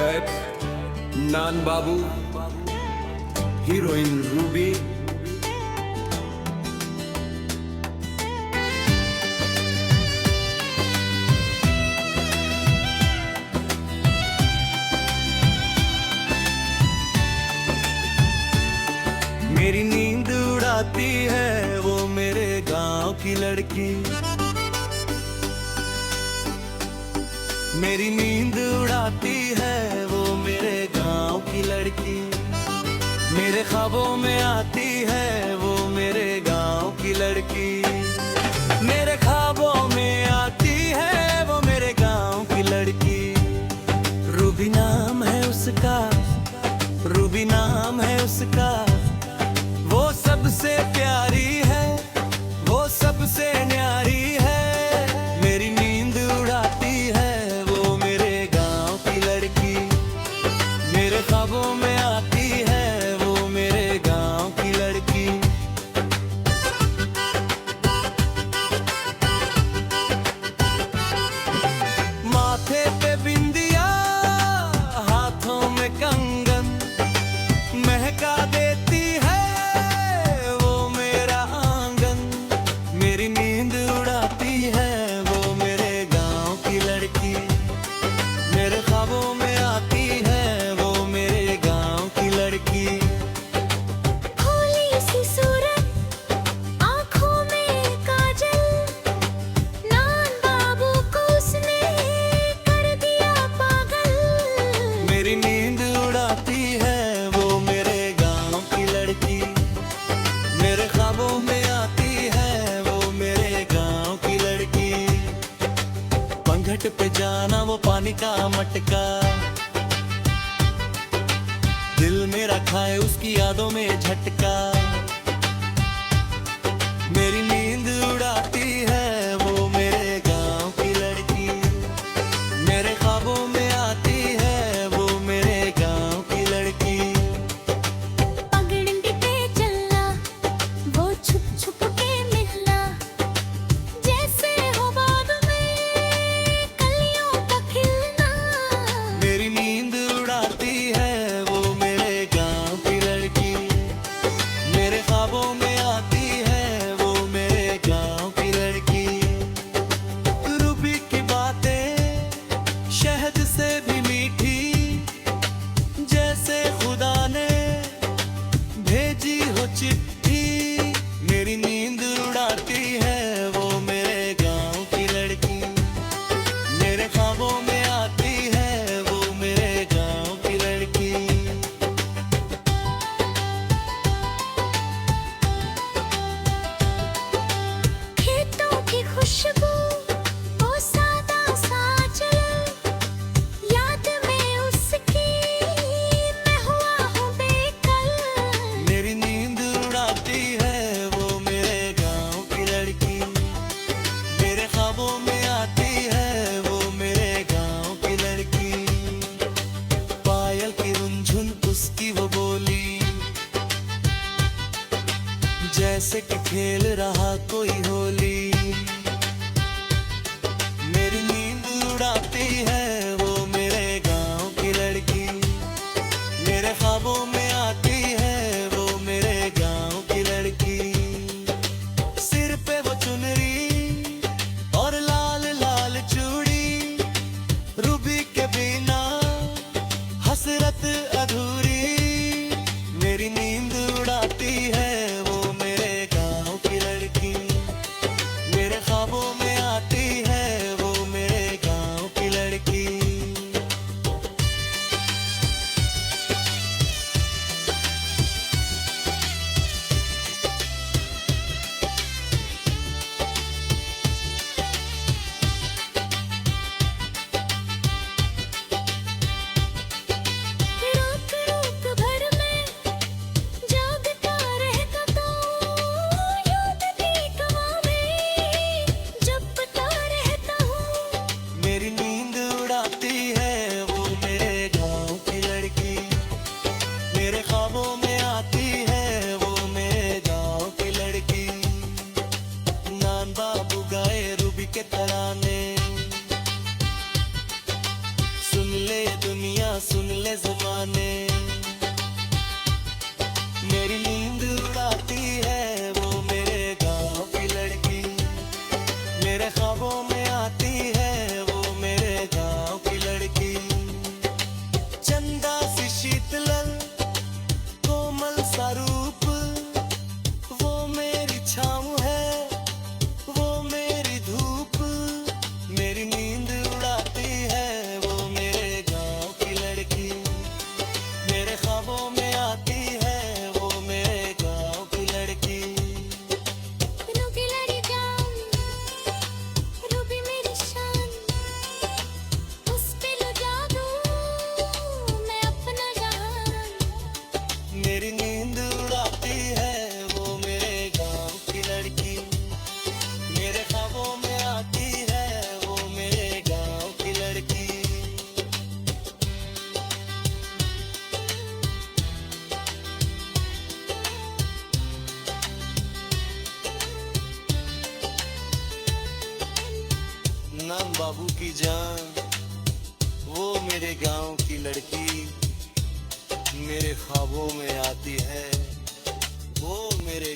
गायक नान बाबू, heroine Ruby, मेरी नींद उड़ाती है वो मेरे गांव की लड़की। मेरी नींद उड़ाती है वो मेरे गांव की लड़की। मेरे ख्वाबों में आती है वो मेरे गांव की लड़की। मेरे ख्वाबों में आती है वो मेरे गांव की लड़की। रूबी नाम है उसका, रूबी नाम है उसका। वो सबसे प्यारी है, वो सबसे न्यारी है। मेरी नींद उड़ाती है वो मेरे गांव की लड़की। मेरे ख्वाबों में आती है वो मेरे गांव की लड़की। माथे पे बिंदिया, हाथों में कंगन, महका देती है घाट पे जाना वो पानी का मटका। दिल मेरा खाए उसकी यादों में झटका। मेरी नींद उड़ाती है वो मेरे गांव की लड़की। मेरे ख्वाबों में आती है वो मेरे गांव की लड़की। पगडंडी पे चलना, वो छुप छुप के मिलना, जैसे हो बाग में कलियों का खिलना। मेरी नींद उड़ाती है वो मेरे गांव की लड़की। मेरे ख्वाबों में आती है वो मेरे गांव की लड़की। रूबी की बातें शहद से भी मीठी, जैसे खुदा ने भेजी हो चिट्ठी। मेरी नींद उड़ाती है वो मेरे गांव की लड़की। मेरे ख्वाबों में आती है वो मेरे गांव की लड़की। खेतों की खुशबू, वो सादा सा चल, याद में उसकी मैं हुआ हूँ बेकल। मेरी नींद उड़ाती है वो मेरे गांव की लड़की। मेरे ख्वाबों में आती है वो मेरे गांव की लड़की। पायल की रुंझुन उसकी वो बोली, जैसे कि खेल रहा कोई होली। मेरी नींद उड़ाती है वो मेरे गांव की लड़की। मेरे ख्वाबों में आती है वो मेरे गांव की लड़की। सिर पे वो चुनरी और लाल लाल चूड़ी, रूबी के बिना हसरत अधूरी। मेरी नींद उड़ाती है वो मेरे गांव की लड़की। छाँव है, वो मेरी धूप, मेरी नींद उड़ाती है वो मेरे गांव की लड़की। मेरे ख्वाबों में आती है वो मेरे गांव की लड़की। रूबी लड़ी जान, रूबी मेरी शान, उस पे लुटा दूं मैं अपना जान। मेरी नींद उड़ाती है वो मेरे गांव की लड़की। मेरे ख्वाबों में आती है वो मेरे गांव की लड़की। नाम बाबू की जान, वो मेरे गांव की लड़की। मेरे ख्वाबों में आती है वो मेरे